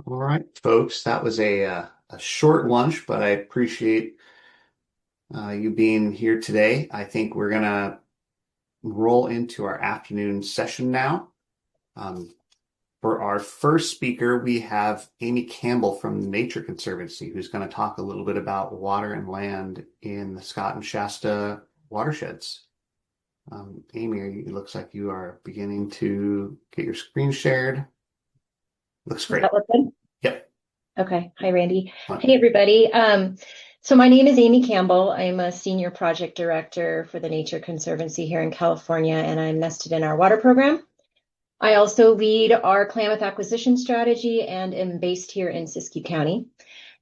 All right, folks, that was a short lunch, but I appreciate you being here today. I think we're gonna roll into our afternoon session now. Um, for our first speaker, we have Amy Campbell from Nature Conservancy, who's going to talk a little bit about water and land in the Scott and Shasta watersheds. Amy, it looks like you are beginning to get your screen shared. Looks Does great. that look good? Yep. Okay. Hi, Randy. Hey, everybody. So my name is Amy Campbell. I'm a senior project director for the Nature Conservancy here in California, and I'm nested in our water program. I also lead our Klamath acquisition strategy and am based here in Siskiyou County.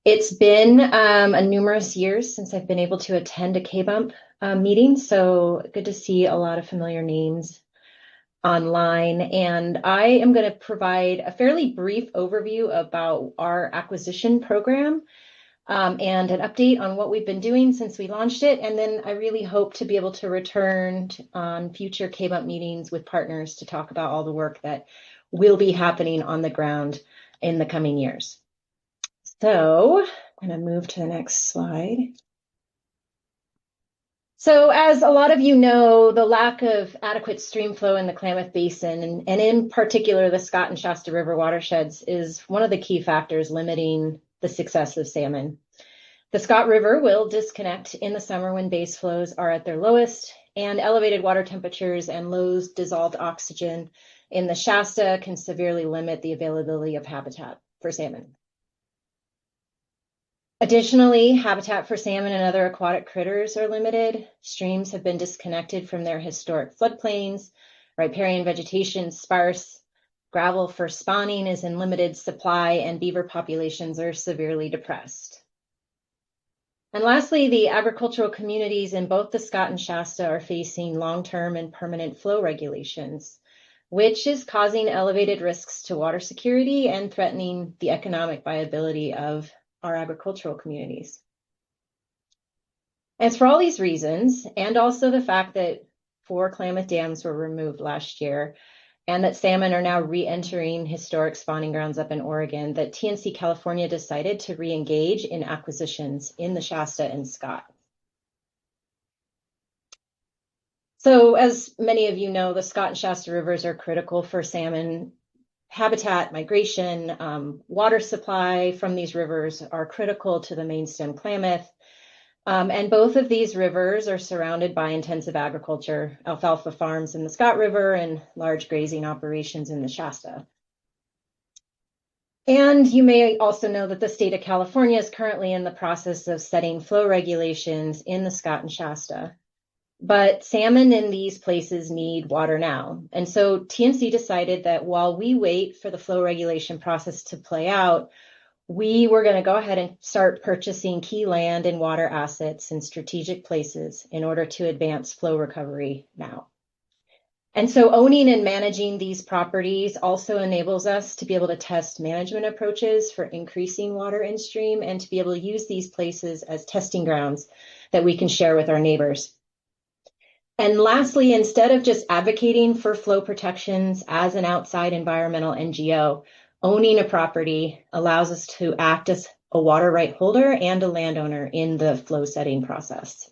It's been a numerous years since I've been able to attend a KBMP meeting, so good to see a lot of familiar names online. And I am going to provide a fairly brief overview about our acquisition program and an update on what we've been doing since we launched it. And then I really hope to be able to return on future KBMP meetings with partners to talk about all the work that will be happening on the ground in the coming years. So I'm going to move to the next slide. So as a lot of you know, the lack of adequate stream flow in the Klamath Basin, and in particular the Scott and Shasta River watersheds, is one of the key factors limiting the success of salmon. The Scott River will disconnect in the summer when base flows are at their lowest, and elevated water temperatures and low dissolved oxygen in the Shasta can severely limit the availability of habitat for salmon. Additionally, habitat for salmon and other aquatic critters are limited. Streams have been disconnected from their historic floodplains. Riparian vegetation is sparse. Gravel for spawning is in limited supply, and beaver populations are severely depressed. And lastly, the agricultural communities in both the Scott and Shasta are facing long-term and permanent flow regulations, which is causing elevated risks to water security and threatening the economic viability of our agricultural communities. And it's for all these reasons, and also the fact that 4 Klamath dams were removed last year, and that salmon are now re-entering historic spawning grounds up in Oregon, that TNC California decided to re-engage in acquisitions in the Shasta and Scott. So as many of you know, the Scott and Shasta rivers are critical for salmon habitat, migration, water supply from these rivers are critical to the main stem Klamath. And both of these rivers are surrounded by intensive agriculture, alfalfa farms in the Scott River and large grazing operations in the Shasta. And you may also know that the state of California is currently in the process of setting flow regulations in the Scott and Shasta. But salmon in these places need water now. And so TNC decided that while we wait for the flow regulation process to play out, we were going to go ahead and start purchasing key land and water assets in strategic places in order to advance flow recovery now. And so owning and managing these properties also enables us to be able to test management approaches for increasing water in stream and to be able to use these places as testing grounds that we can share with our neighbors. And lastly, instead of just advocating for flow protections as an outside environmental NGO, owning a property allows us to act as a water right holder and a landowner in the flow setting process.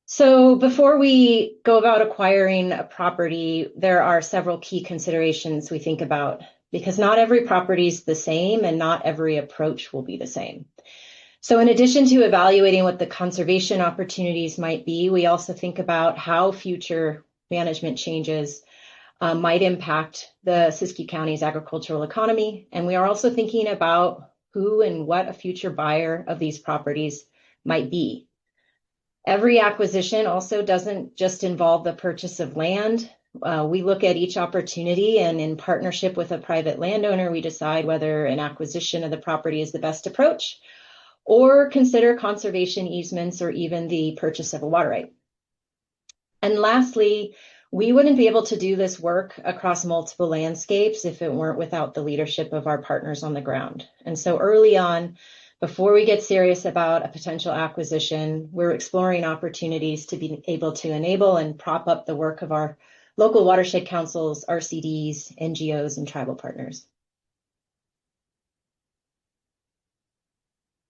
So before we go about acquiring a property, there are several key considerations we think about, because not every property is the same and not every approach will be the same. So in addition to evaluating what the conservation opportunities might be, we also think about how future management changes might impact the Siskiyou County's agricultural economy. And we are also thinking about who and what a future buyer of these properties might be. Every acquisition also doesn't just involve the purchase of land. We look at each opportunity, and in partnership with a private landowner, we decide whether an acquisition of the property is the best approach, or consider conservation easements or even the purchase of a water right. And lastly, we wouldn't be able to do this work across multiple landscapes if it weren't without the leadership of our partners on the ground. And so early on, before we get serious about a potential acquisition, we're exploring opportunities to be able to enable and prop up the work of our local watershed councils, RCDs, NGOs, and tribal partners.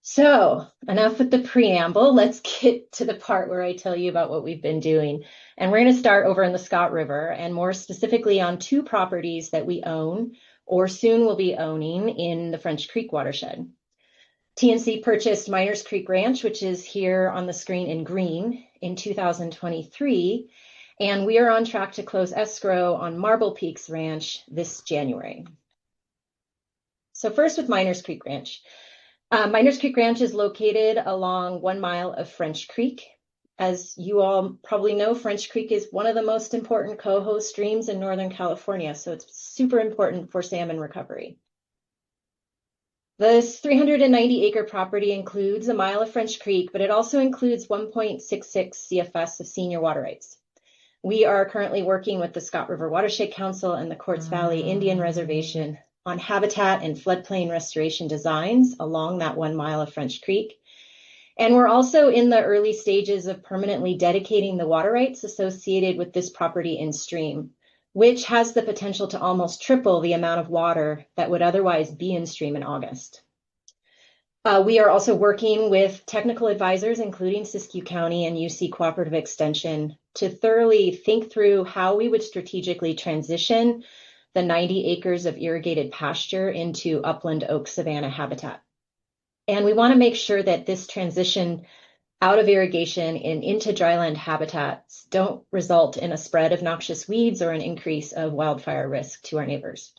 So enough with the preamble. Let's get to the part where I tell you about what we've been doing. And we're going to start over in the Scott River, and more specifically on 2 properties that we own or soon will be owning in the French Creek watershed. TNC purchased Miners Creek Ranch, which is here on the screen in green, in 2023, and we are on track to close escrow on Marble Peaks Ranch this January. So first with Miners Creek Ranch. Miners Creek Ranch is located along 1 mile of French Creek. As you all probably know, French Creek is one of the most important coho streams in Northern California, so it's super important for salmon recovery. This 390-acre property includes 1 mile of French Creek, but it also includes 1.66 CFS of senior water rights. We are currently working with the Scott River Watershed Council and the Quartz Valley Indian Reservation on habitat and floodplain restoration designs along that 1 mile of French Creek. And we're also in the early stages of permanently dedicating the water rights associated with this property in stream, which has the potential to almost triple the amount of water that would otherwise be in stream in August. We are also working with technical advisors, including Siskiyou County and UC Cooperative Extension, to thoroughly think through how we would strategically transition the 90 acres of irrigated pasture into upland oak savanna habitat. And we want to make sure that this transition out of irrigation and into dryland habitats don't result in a spread of noxious weeds or an increase of wildfire risk to our neighbors.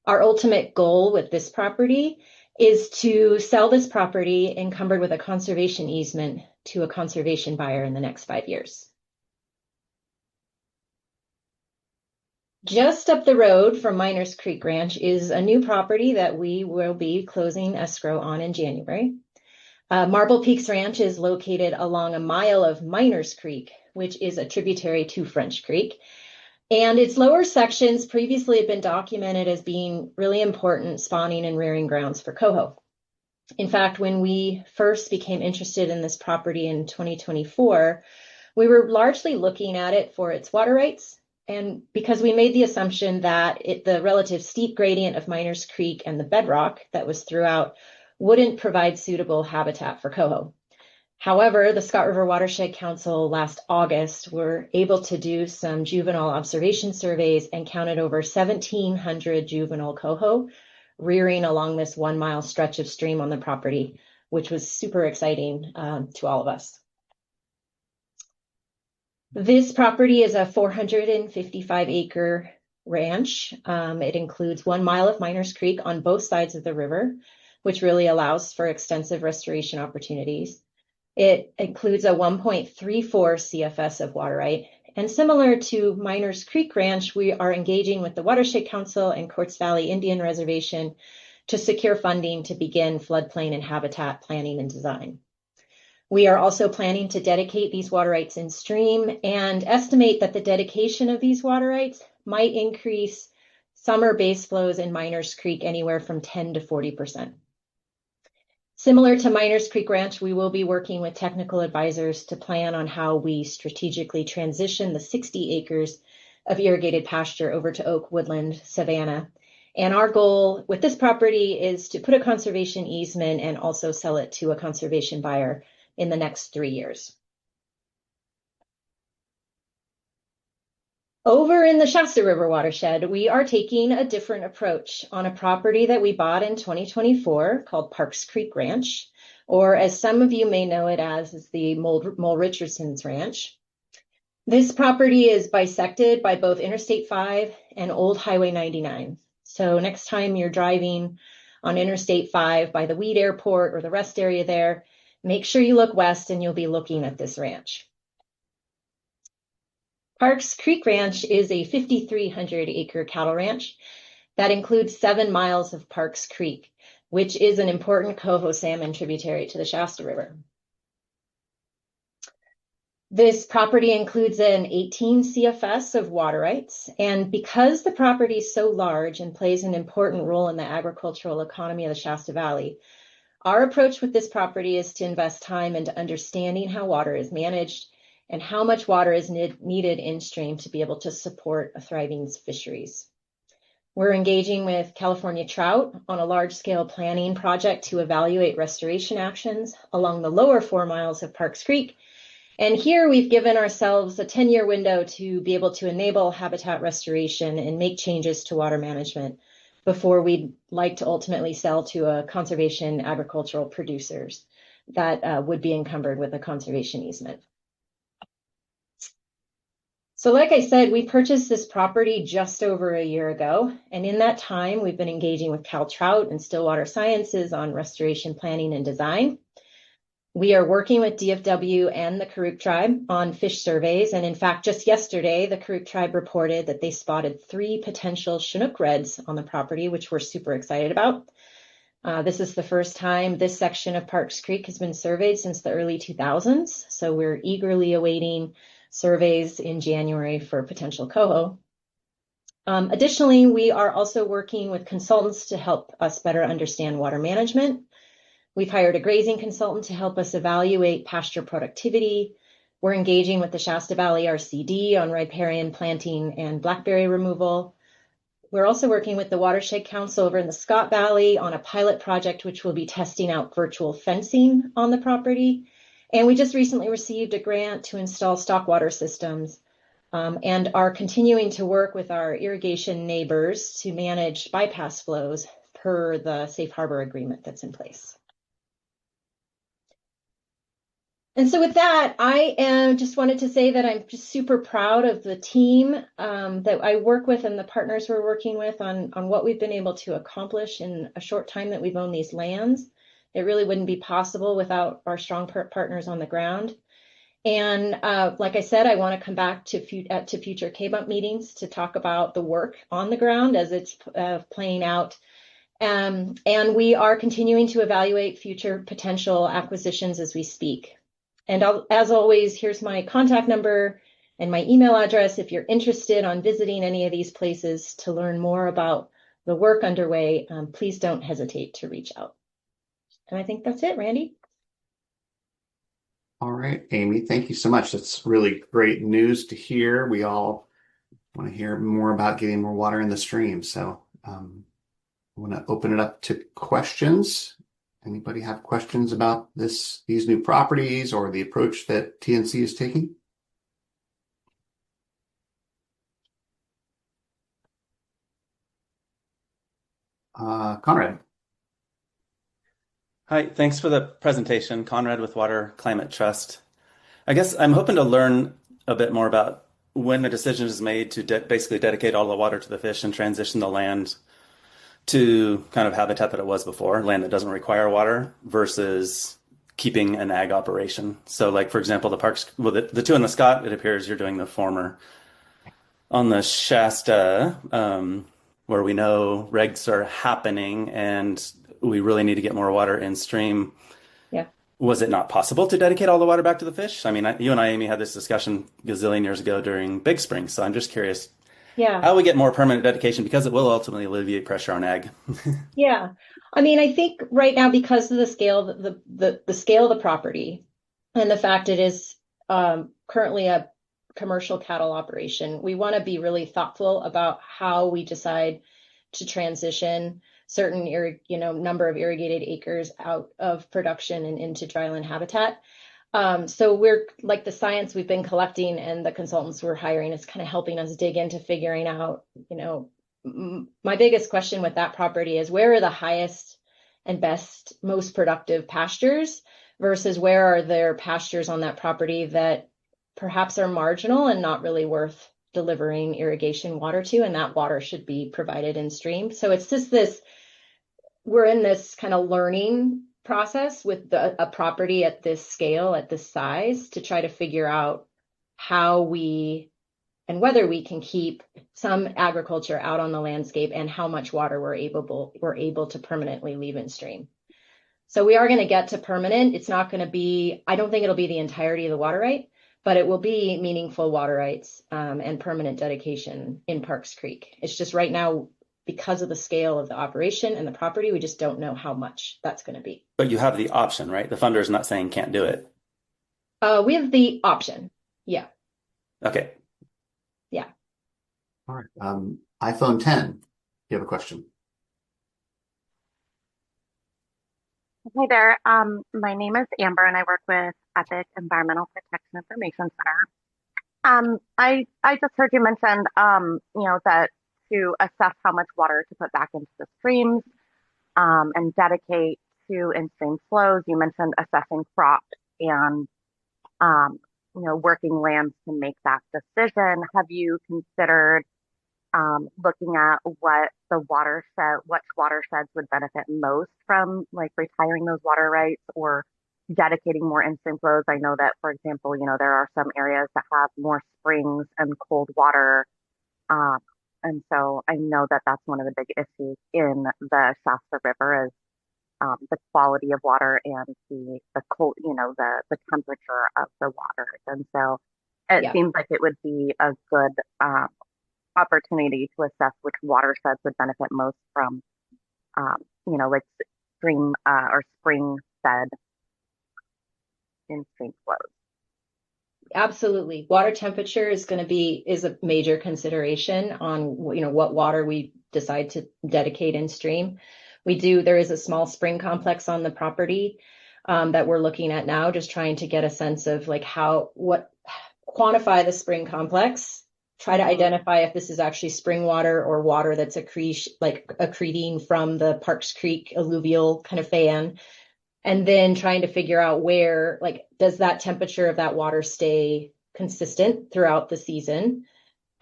Our ultimate goal with this property is to sell this property encumbered with a conservation easement to a conservation buyer in the next 5 years. Just up the road from Miners Creek Ranch is a new property that we will be closing escrow on in January. Marble Peaks Ranch is located along 1 mile of Miners Creek, which is a tributary to French Creek. And its lower sections previously have been documented as being really important spawning and rearing grounds for coho. In fact, when we first became interested in this property in 2024, we were largely looking at it for its water rights, and because we made the assumption that the relative steep gradient of Miners Creek and the bedrock that was throughout wouldn't provide suitable habitat for coho. However, the Scott River Watershed Council last August were able to do some juvenile observation surveys and counted over 1,700 juvenile coho rearing along this 1 mile stretch of stream on the property, which was super exciting to all of us. This property is a 455-acre ranch. It includes 1 mile of Miners Creek on both sides of the river, which really allows for extensive restoration opportunities. It includes a 1.34 CFS of water right. And similar to Miners Creek Ranch, we are engaging with the Watershed Council and Quartz Valley Indian Reservation to secure funding to begin floodplain and habitat planning and design. We are also planning to dedicate these water rights in stream and estimate that the dedication of these water rights might increase summer base flows in Miners Creek anywhere from 10 to 40%. Similar to Miners Creek Ranch, we will be working with technical advisors to plan on how we strategically transition the 60 acres of irrigated pasture over to oak woodland savanna. And our goal with this property is to put a conservation easement and also sell it to a conservation buyer in the next 3 years. Over in the Shasta River Watershed, we are taking a different approach on a property that we bought in 2024 called Parks Creek Ranch, or as some of you may know it as, is the Mole Richardson's Ranch. This property is bisected by both Interstate 5 and Old Highway 99. So next time you're driving on Interstate 5 by the Weed Airport or the rest area there, make sure you look west and you'll be looking at this ranch. Parks Creek Ranch is a 5,300-acre cattle ranch that includes 7 miles of Parks Creek, which is an important coho salmon tributary to the Shasta River. This property includes an 18 CFS of water rights, and because the property is so large and plays an important role in the agricultural economy of the Shasta Valley, our approach with this property is to invest time into understanding how water is managed and how much water is needed in stream to be able to support a thriving fisheries. We're engaging with California Trout on a large-scale planning project to evaluate restoration actions along the lower 4 miles of Parks Creek. And here we've given ourselves a 10-year window to be able to enable habitat restoration and make changes to water management before we'd like to ultimately sell to a conservation agricultural producers that would be encumbered with a conservation easement. So like I said, we purchased this property just over a year ago. And in that time, we've been engaging with Cal Trout and Stillwater Sciences on restoration planning and design. We are working with DFW and the Karuk tribe on fish surveys. And in fact, just yesterday, the Karuk tribe reported that they spotted 3 potential Chinook reds on the property, which we're super excited about. This is the first time this section of Parks Creek has been surveyed since the early 2000s. So we're eagerly awaiting surveys in January for potential coho. Additionally, we are also working with consultants to help us better understand water management. We've hired a grazing consultant to help us evaluate pasture productivity. We're engaging with the Shasta Valley RCD on riparian planting and blackberry removal. We're also working with the Watershed Council over in the Scott Valley on a pilot project, which will be testing out virtual fencing on the property. And we just recently received a grant to install stockwater systems and are continuing to work with our irrigation neighbors to manage bypass flows per the safe harbor agreement that's in place. And so with that, I just wanted to say that I'm just super proud of the team that I work with and the partners we're working with on what we've been able to accomplish in a short time that we've owned these lands. It really wouldn't be possible without our strong partners on the ground. And like I said, I want to come back to future KBMP meetings to talk about the work on the ground as it's playing out. And we are continuing to evaluate future potential acquisitions as we speak. And as always, here's my contact number and my email address if you're interested on visiting any of these places to learn more about the work underway. Please don't hesitate to reach out. And I think that's it, Randy. All right, Amy, thank you so much. That's really great news to hear. We all want to hear more about getting more water in the stream. So I want to open it up to questions. Anybody have questions about these new properties or the approach that TNC is taking? Conrad. Hi, thanks for the presentation. Conrad with Water Climate Trust. I guess I'm hoping to learn a bit more about when the decision is made to basically dedicate all the water to the fish and transition the land to kind of habitat that it was before, land that doesn't require water, versus keeping an ag operation. So like, for example, the parks, well, the two in the Scott, it appears you're doing the former. On the Shasta, where we know regs are happening and we really need to get more water in stream. Yeah. Was it not possible to dedicate all the water back to the fish? I mean, you and I, Amy, had this discussion a gazillion years ago during Big Spring. So I'm just curious how we get more permanent dedication, because it will ultimately alleviate pressure on ag. Yeah. I mean, I think right now, because of the scale, the scale of the property and the fact it is currently a commercial cattle operation, we want to be really thoughtful about how we decide to transition certain number of irrigated acres out of production and into dryland habitat. So we're like the science we've been collecting and the consultants we're hiring is kind of helping us dig into figuring out, my biggest question with that property is where are the highest and best, most productive pastures versus where are there pastures on that property that perhaps are marginal and not really worth delivering irrigation water to, and that water should be provided in stream. So it's just we're in this kind of learning process with a property at this scale, at this size, to try to figure out how we and whether we can keep some agriculture out on the landscape and how much water we're able to permanently leave in stream. So we are going to get to permanent. It's not going to be, I don't think it'll be the entirety of the water right, but it will be meaningful water rights and permanent dedication in Parks Creek. It's just right now, because of the scale of the operation and the property, we just don't know how much that's going to be. But you have the option, right? The funder is not saying can't do it. We have the option. Yeah. Okay. Yeah. All right. iPhone 10, you have a question? Hey there. My name is Amber and I work with Epic Environmental Protection Information Center. I just heard you mention, that to assess how much water to put back into the streams, and dedicate to in-stream flows. You mentioned assessing crops and, um, working lands to make that decision. Have you considered looking at which watersheds would benefit most from like retiring those water rights or dedicating more in-stream flows? I know that, for example, there are some areas that have more springs and cold water. Um, and so I know that that's one of the big issues in the Shasta River is the quality of water and the cold, the temperature of the waters. And so it Yeah. seems like it would be a good opportunity to assess which watersheds would benefit most from, like stream or spring fed in-stream flows. Absolutely. Water temperature is a major consideration on, what water we decide to dedicate in stream. There is a small spring complex on the property that we're looking at now, just trying to get a sense of like quantify the spring complex, try to identify if this is actually spring water or water that's accreting from the Parks Creek alluvial kind of fan. And then trying to figure out where, does that temperature of that water stay consistent throughout the season?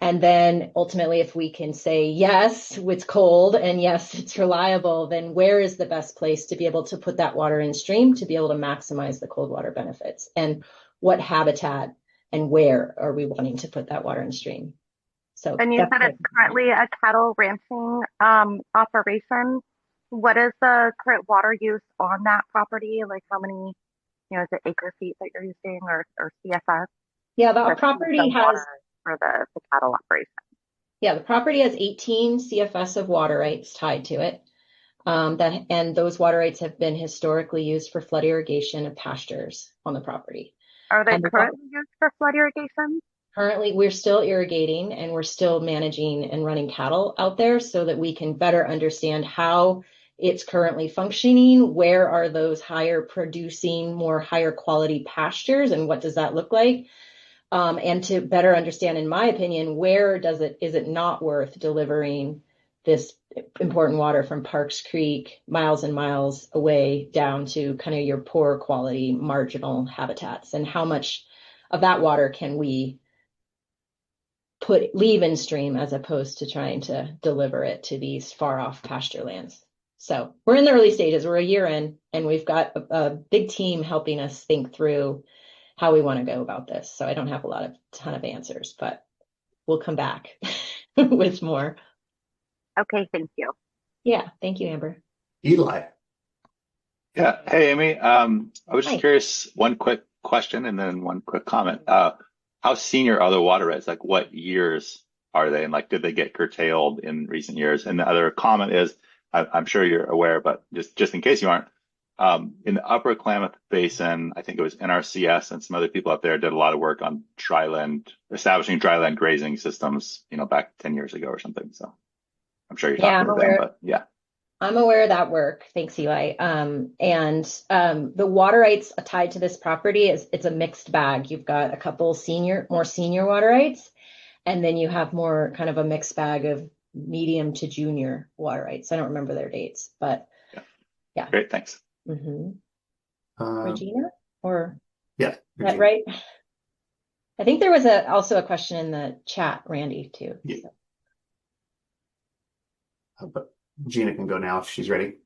And then ultimately, if we can say, yes, it's cold and yes, it's reliable, then where is the best place to be able to put that water in stream to be able to maximize the cold water benefits? And what habitat and where are we wanting to put that water in stream? So And you said it's currently a cattle ranching operation. What is the current water use on that property? Like how many, is it acre feet that you're using or CFS? Yeah, the property has for the cattle operation. Yeah, the property has 18 CFS of water rights tied to it. And those water rights have been historically used for flood irrigation of pastures on the property. Are they currently used for flood irrigation? Currently, we're still irrigating and we're still managing and running cattle out there so that we can better understand how it's currently functioning. Where are those higher producing, more higher quality pastures and what does that look like? And to better understand, in my opinion, is it not worth delivering this important water from Parks Creek miles and miles away down to kind of your poor quality marginal habitats, and how much of that water can we leave in stream as opposed to trying to deliver it to these far off pasture lands. So we're in the early stages. We're a year in, and we've got a big team helping us think through how we want to go about this. So I don't have a ton of answers, but we'll come back with more. Okay, thank you. Yeah, thank you, Amber. Eli. Yeah. Hey, Amy. I was just curious, one quick question and then one quick comment. How senior are the water rights? Like what years are they? And did they get curtailed in recent years? And the other comment is, I'm sure you're aware, but just in case you aren't, in the upper Klamath Basin, I think it was NRCS and some other people up there did a lot of work on establishing dryland grazing systems, back 10 years ago or something. So I'm sure you're talking to them, but yeah. I'm aware of that work. Thanks, Eli. The water rights tied to this property it's a mixed bag. You've got a couple more senior water rights, and then you have more kind of a mixed bag of medium to junior water rights. I don't remember their dates, but yeah. Great, thanks. Mm-hmm. Regina, yeah, that right? I think there was also a question in the chat, Randy, too. Yeah. But Gina can go now if she's ready.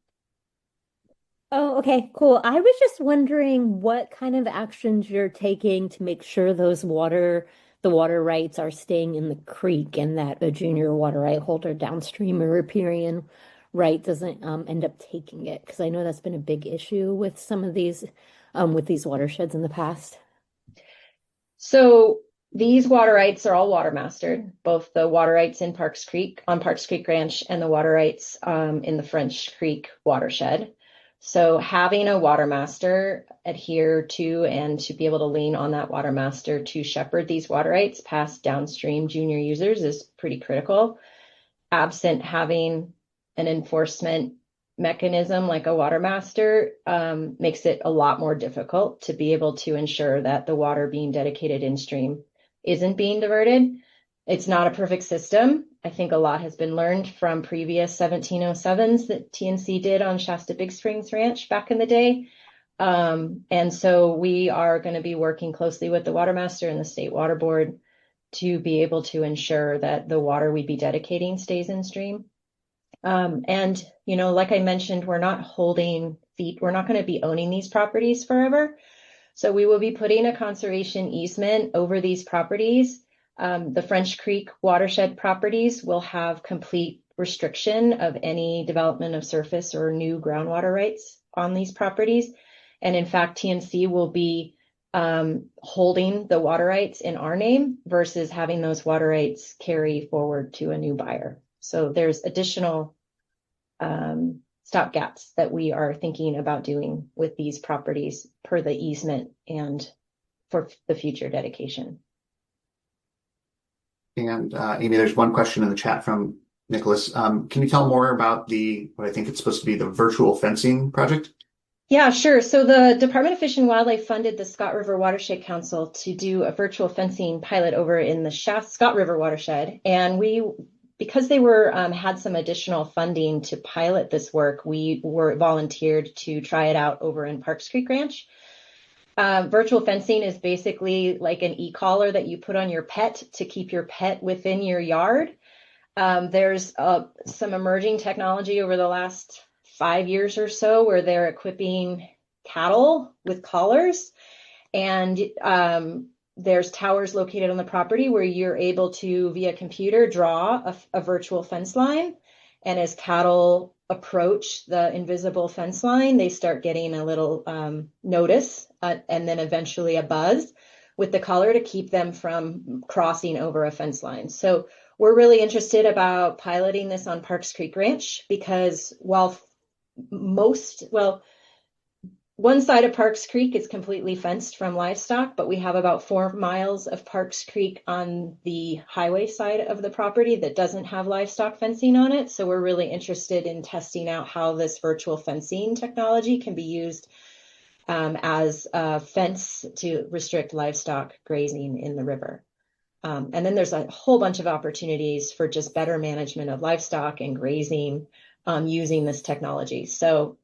Oh, okay, cool. I was just wondering what kind of actions you're taking to make sure the water rights are staying in the creek and that a junior water right holder downstream or riparian right doesn't end up taking it. Because I know that's been a big issue with some of these watersheds in the past. So these water rights are all water mastered, both the water rights on Parks Creek Ranch and the water rights in the French Creek watershed. So having a water master adhere to and to be able to lean on that water master to shepherd these water rights past downstream junior users is pretty critical. Absent having an enforcement mechanism like a water master makes it a lot more difficult to be able to ensure that the water being dedicated in stream isn't being diverted. It's not a perfect system. I think a lot has been learned from previous 1707s that TNC did on Shasta Big Springs Ranch back in the day. And so we are going to be working closely with the water master and the state water board to be able to ensure that the water we'd be dedicating stays in stream. And, you know, like I mentioned, we're not holding feet. We're not going to be owning these properties forever. So we will be putting a conservation easement over these properties. The French Creek watershed properties will have complete restriction of any development of surface or new groundwater rights on these properties. And in fact, TNC will be holding the water rights in our name versus having those water rights carry forward to a new buyer. So there's additional stopgaps that we are thinking about doing with these properties per the easement and for the future dedication. And Amy, there's one question in the chat from Nicholas. Can you tell more about what I think it's supposed to be the virtual fencing project? Yeah, sure. So the Department of Fish and Wildlife funded the Scott River Watershed Council to do a virtual fencing pilot over in the Scott River Watershed. And because they had some additional funding to pilot this work, we were volunteered to try it out over in Parks Creek Ranch. Virtual fencing is basically like an e-collar that you put on your pet to keep your pet within your yard. There's some emerging technology over the last 5 years or so where they're equipping cattle with collars, and there's towers located on the property where you're able to, via computer, draw a virtual fence line. And as cattle approach the invisible fence line, they start getting a little notice and then eventually a buzz with the collar to keep them from crossing over a fence line. So we're really interested about piloting this on Parks Creek Ranch because while one side of Parks Creek is completely fenced from livestock, but we have about 4 miles of Parks Creek on the highway side of the property that doesn't have livestock fencing on it. So we're really interested in testing out how this virtual fencing technology can be used as a fence to restrict livestock grazing in the river. And then there's a whole bunch of opportunities for just better management of livestock and grazing using this technology. So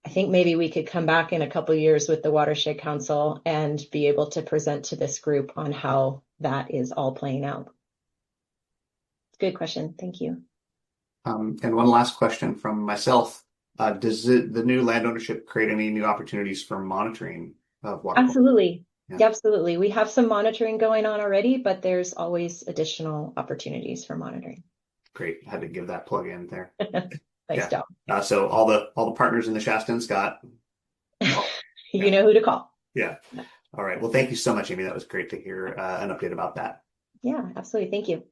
I think maybe we could come back in a couple of years with the Watershed Council and be able to present to this group on how that is all playing out. Good question. Thank you. And one last question from myself. Does the new land ownership create any new opportunities for monitoring of water? Absolutely. Yeah. Absolutely. We have some monitoring going on already, but there's always additional opportunities for monitoring. Great. Had to give that plug in there. Nice job. So all the partners in the Shasta and Scott. You know who to call. Yeah. All right. Well, thank you so much, Amy. That was great to hear an update about that. Yeah, absolutely. Thank you.